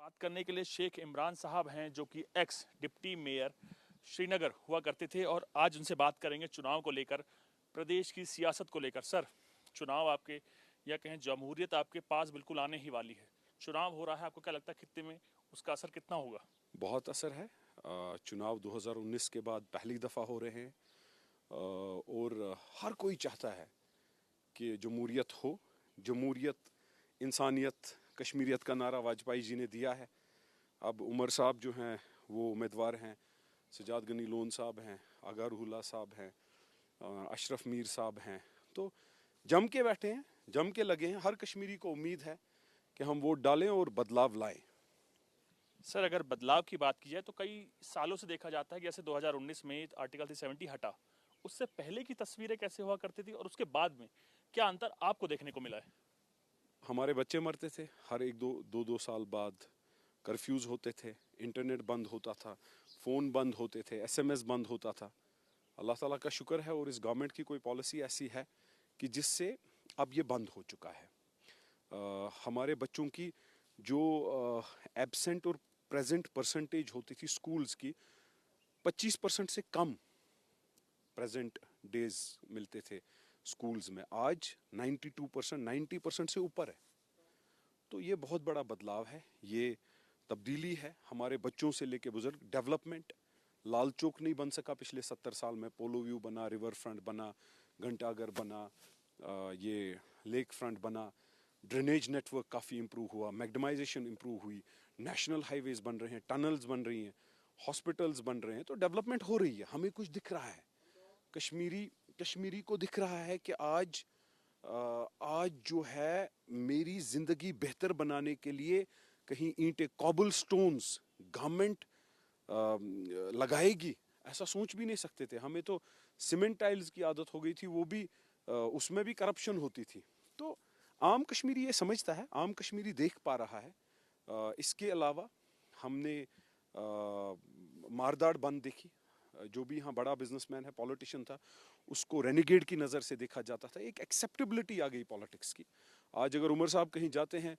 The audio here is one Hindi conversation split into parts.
बात करने के लिए शेख इमरान साहब हैं जो कि एक्स डिप्टी मेयर श्रीनगर हुआ करते थे और आज उनसे बात करेंगे चुनाव को लेकर, प्रदेश की सियासत को लेकर। सर, चुनाव आपके या कहें जमहूरियत आपके पास बिल्कुल आने ही वाली है। चुनाव हो रहा है, आपको क्या लगता है खित्ते में उसका असर कितना होगा? बहुत असर है। चुनाव 2019 के बाद पहली दफ़ा हो रहे हैं और हर कोई चाहता है कि जमहूरियत हो। जमहूरियत, इंसानियत, कश्मीरियत का नारा वाजपेयी जी ने दिया है। अब उमर साहब जो हैं वो उम्मीदवार हैं, सजाद गनी लोन साहब हैं, आगा रूहुल्लाह साहब हैं, अशरफ मीर साहब हैं। तो जम के बैठे हैं, जम के लगे हैं। हर कश्मीरी को उम्मीद है कि हम वोट डालें और बदलाव लाएं। सर, अगर बदलाव की बात की जाए तो कई सालों से देखा जाता है कि जैसे 2019 में आर्टिकल 370 हटा, उससे पहले की तस्वीरें कैसे हुआ करती थी और उसके बाद में क्या अंतर आपको देखने को मिला है? हमारे बच्चे मरते थे हर एक दो साल बाद। कर्फ्यूज़ होते थे, इंटरनेट बंद होता था, फ़ोन बंद होते थे, एसएमएस बंद होता था। अल्लाह ताला का शुक्र है और इस गवर्नमेंट की कोई पॉलिसी ऐसी है कि जिससे अब ये बंद हो चुका है। हमारे बच्चों की जो एब्सेंट और प्रेजेंट परसेंटेज होती थी स्कूल्स की, 25% से कम प्रेजेंट डेज मिलते थे स्कूल्स में। आज 92%, 90% से ऊपर है। तो ये बहुत बड़ा बदलाव है, ये तब्दीली है हमारे बच्चों से लेके बुजुर्ग। डेवलपमेंट, लाल चौक नहीं बन सका पिछले 70 साल में। पोलो व्यू बना, रिवर फ्रंट बना, घंटाघर बना, ये लेक फ्रंट बना। ड्रेनेज नेटवर्क काफ़ी इम्प्रूव हुआ, मैग्डमाइजेशन इम्प्रूव हुई, नेशनल हाईवेज बन रहे हैं, टनल्स बन रही हैं, हॉस्पिटल्स बन रहे हैं। तो डेवलपमेंट हो रही है, हमें कुछ दिख रहा है। कश्मीरी को दिख रहा है कि आज जो है मेरी ज़िंदगी बेहतर बनाने के लिए कहीं ईंटें, कॉबल स्टोन्स गवर्नमेंट लगाएगी, ऐसा सोच भी नहीं सकते थे। हमें तो सीमेंट टाइल्स की आदत हो गई थी, वो भी उसमें भी करप्शन होती थी। तो आम कश्मीरी ये समझता है, आम कश्मीरी देख पा रहा है। इसके अलावा हमने मारदाड़ बंद देखी। जो भी यहाँ बड़ा बिजनेसमैन है, पॉलिटिशियन था, उसको रेनिगेड की नज़र से देखा जाता था। एक एक्सेप्टेबिलिटी आ गई पॉलिटिक्स की। आज अगर उमर साहब कहीं जाते हैं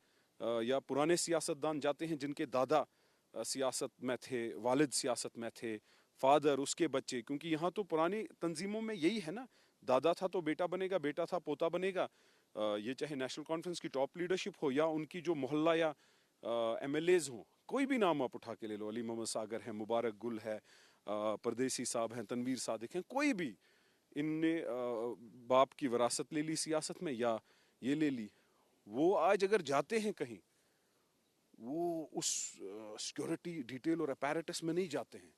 या पुराने सियासतदान जाते हैं जिनके दादा सियासत में थे, वालिद सियासत में थे, फादर, उसके बच्चे, क्योंकि यहाँ तो पुरानी तंजीमों में यही है ना, दादा था तो बेटा बनेगा, बेटा था पोता बनेगा। ये चाहे नेशनल कॉन्फ्रेंस की टॉप लीडरशिप हो या उनकी जो मोहल्ला या एमएलएज हों, कोई भी नाम आप उठा के ले लो, अली मोहम्मद सागर है, मुबारक गुल है, परदेसी साहब हैं, तनवीर सादिक हैं, कोई भी इनने बाप की विरासत ले ली सियासत में या ये ले ली। वो आज अगर जाते हैं कहीं, वो उस सिक्योरिटी डिटेल और अपैरेटस में नहीं जाते हैं।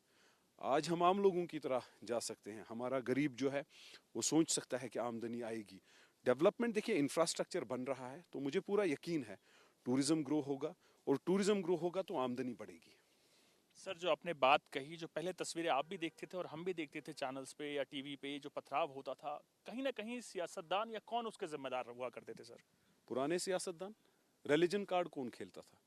आज हम आम लोगों की तरह जा सकते हैं। हमारा गरीब जो है वो सोच सकता है कि आमदनी आएगी। डेवलपमेंट देखिए, इंफ्रास्ट्रक्चर बन रहा है, तो मुझे पूरा यकीन है टूरिज्म ग्रो होगा, और टूरिज्म ग्रो होगा तो आमदनी बढ़ेगी। सर, जो आपने बात कही, जो पहले तस्वीरें आप भी देखते थे और हम भी देखते थे चैनल्स पे या टीवी पे, जो पथराव होता था, कहीं ना कहीं सियासतदान या कौन उसके जिम्मेदार हुआ करते थे सर? पुराने सियासतदान। रिलीजन कार्ड कौन खेलता था?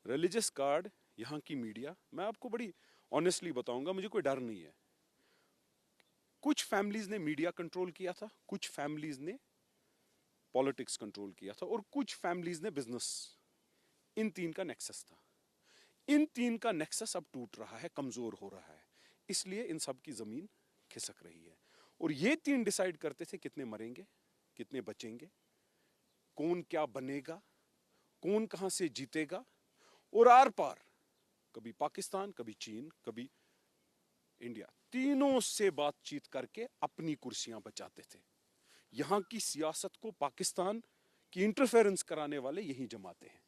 रिलीजियस कार्ड यहाँ की मीडिया। मैं आपको बड़ी ऑनेस्टली बताऊंगा, मुझे कोई डर नहीं है। कुछ फैमिलीज ने मीडिया कंट्रोल किया था, कुछ फैमिलीज ने पॉलिटिक्स कंट्रोल किया था, और कुछ फैमिलीज ने बिजनेस। इन तीन का नेक्सस था। इन तीन का नेक्सस अब टूट रहा है, कमजोर हो रहा है, इसलिए इन सब की जमीन खिसक रही है। और ये तीन डिसाइड करते थे कितने मरेंगे, कितने बचेंगे, कौन क्या बनेगा, कौन कहां से जीतेगा। और आर पार, कभी पाकिस्तान, कभी चीन, कभी इंडिया, तीनों से बातचीत करके अपनी कुर्सियां बचाते थे। यहां की सियासत को पाकिस्तान की इंटरफेरेंस कराने वाले यही जमाते हैं।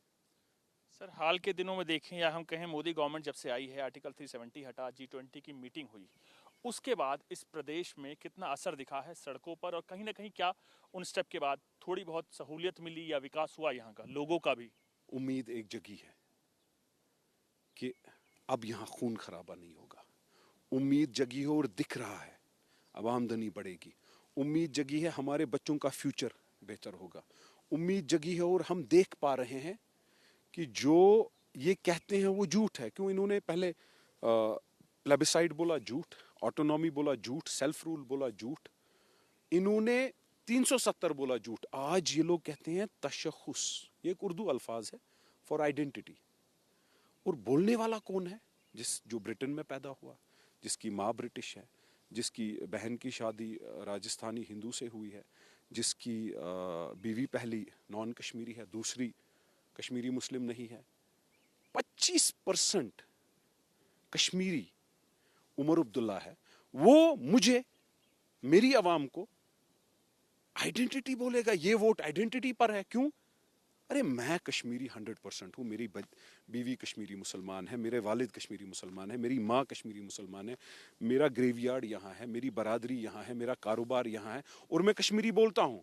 सर, हाल के दिनों में देखें या हम कहें, मोदी गवर्नमेंट जब से आई है, आर्टिकल 370 हटा, G20 की मीटिंग हुई, उसके बाद इस प्रदेश में कितना असर दिखा है सड़कों पर, और कहीं ना कहीं क्या उन स्टेप के बाद थोड़ी बहुत सहूलियत मिली या विकास हुआ यहाँ का, लोगों का भी? उम्मीद एक जगी है कि अब यहां खून खराबा नहीं होगा। उम्मीद जगी है और दिख रहा है अब आमदनी बढ़ेगी। उम्मीद जगी है हमारे बच्चों का फ्यूचर बेहतर होगा। उम्मीद जगी है और हम देख पा रहे हैं कि जो ये कहते हैं वो झूठ है। क्यों? इन्होंने पहले प्लेबिसाइड बोला झूठ, ऑटोनॉमी बोला झूठ, सेल्फ रूल बोला झूठ, इन्होंने 370 बोला झूठ। आज ये लोग कहते हैं तशख़ुस, ये एक उर्दू अल्फाज है फॉर आइडेंटिटी। और बोलने वाला कौन है? जो ब्रिटेन में पैदा हुआ, जिसकी माँ ब्रिटिश है, जिसकी बहन की शादी राजस्थानी हिंदू से हुई है, जिसकी बीवी पहली नॉन कश्मीरी है, दूसरी कश्मीरी मुस्लिम नहीं है। 25% कश्मीरी उमर अब्दुल्ला है। वो मुझे, मेरी आवाम को आइडेंटिटी बोलेगा, ये वोट आइडेंटिटी पर है। क्यों? अरे मैं कश्मीरी 100% हूँ, मेरी बीवी कश्मीरी मुसलमान है, मेरे वालिद कश्मीरी मुसलमान है, मेरी माँ कश्मीरी मुसलमान है, मेरा ग्रेवयार्ड यहाँ है, मेरी बरादरी यहाँ है, मेरा कारोबार यहाँ है, और मैं कश्मीरी बोलता हूँ।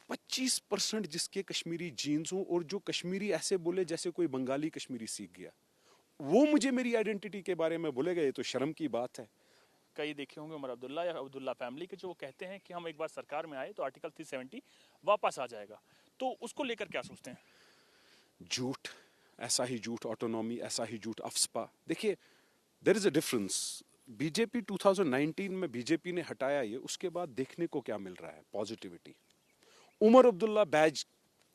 25% जिसके कश्मीरी जीन्स हों और जो कश्मीरी ऐसे बोले जैसे कोई बंगाली कश्मीरी सीख गया, वो मुझे मेरी आइडेंटिटी के बारे में बोलेगा, ये तो शर्म की बात है। कई देखे होंगे उमर अब्दुल्ला या अब्दुल्ला फैमिली के जो कहते हैं कि हम एक बार सरकार में आए तो आर्टिकल 370 वापस आ जाएगा, तो उसको लेकर क्या सोचते हैं? झूठ, ऐसा ही झूठ ऑटोनॉमी, ऐसा ही झूठ अफस्पा। देखिए, there is a difference. BJP 2019 में बीजेपी ने हटाया ये, उसके बाद देखने को क्या मिल रहा है? पॉजिटिविटी। उमर अब्दुल्ला बैज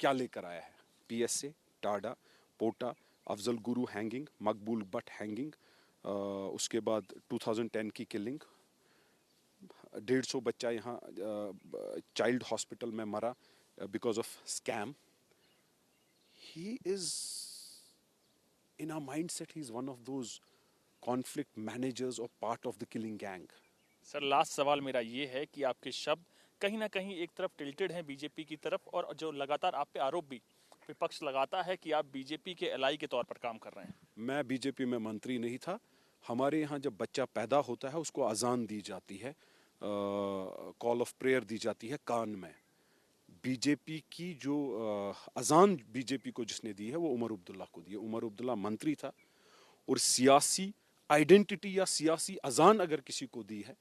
क्या लेकर आया है? पीएसए, टाडा, पोटा, अफजल गुरु हैंगिंग, मकबूल भट्ट हैंगिंग, उसके बाद 2010 की किलिंग, 150 बच्चा यहाँ चाइल्ड हॉस्पिटल में मरा because of scam. He is, in our mindset, he's one of those conflict managers or part of the killing gang. Sir last सवाल मेरा ये है कि आपके शब्द कहीं ना कहीं एक तरफ टिल्टेड हैं बीजेपी की तरफ, और जो लगातार आप पे आरोप भी विपक्ष लगाता है कि आप बीजेपी के एलाई के तौर पर काम कर रहे हैं। मैं बीजेपी में मंत्री नहीं था। हमारे यहाँ जब बच्चा पैदा होता है उसको अजान दी जाती है, कॉल ऑफ प्रेयर दी जाती है कान में। बीजेपी की जो अजान बीजेपी को जिसने दी है वो उमर अब्दुल्ला को दी है। उमर अब्दुल्ला मंत्री था, और सियासी आइडेंटिटी या सियासी अजान अगर किसी को दी है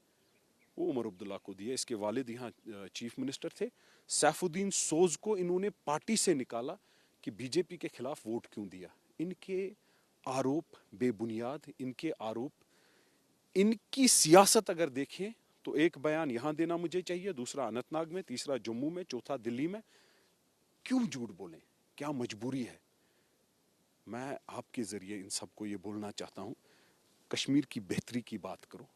वो उमर अब्दुल्ला को दी है। इसके वालिद यहाँ चीफ मिनिस्टर थे। सैफुद्दीन सोज को इन्होंने पार्टी से निकाला कि बीजेपी के खिलाफ वोट क्यों दिया। इनके आरोप बेबुनियाद, इनके आरोप, इनकी सियासत अगर देखें तो एक बयान यहाँ देना मुझे चाहिए, दूसरा अनंतनाग में, तीसरा जम्मू में, चौथा दिल्ली में। क्यों झूठ बोलें? क्या मजबूरी है? मैं आपके जरिए इन सबको ये बोलना चाहता हूँ, कश्मीर की बेहतरी की बात करो,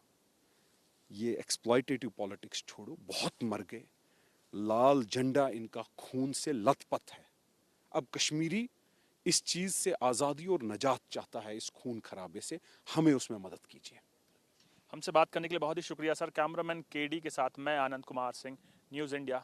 ये एक्सप्लॉयटेटिव पॉलिटिक्स छोड़ो। बहुत मर गए, लाल झंडा इनका खून से लथपथ है। अब कश्मीरी इस चीज से आज़ादी और नजात चाहता है, इस खून खराबे से। हमें उसमें मदद कीजिए। हमसे बात करने के लिए बहुत ही शुक्रिया सर। कैमरामैन केडी के साथ मैं आनंद कुमार सिंह, न्यूज़ इंडिया।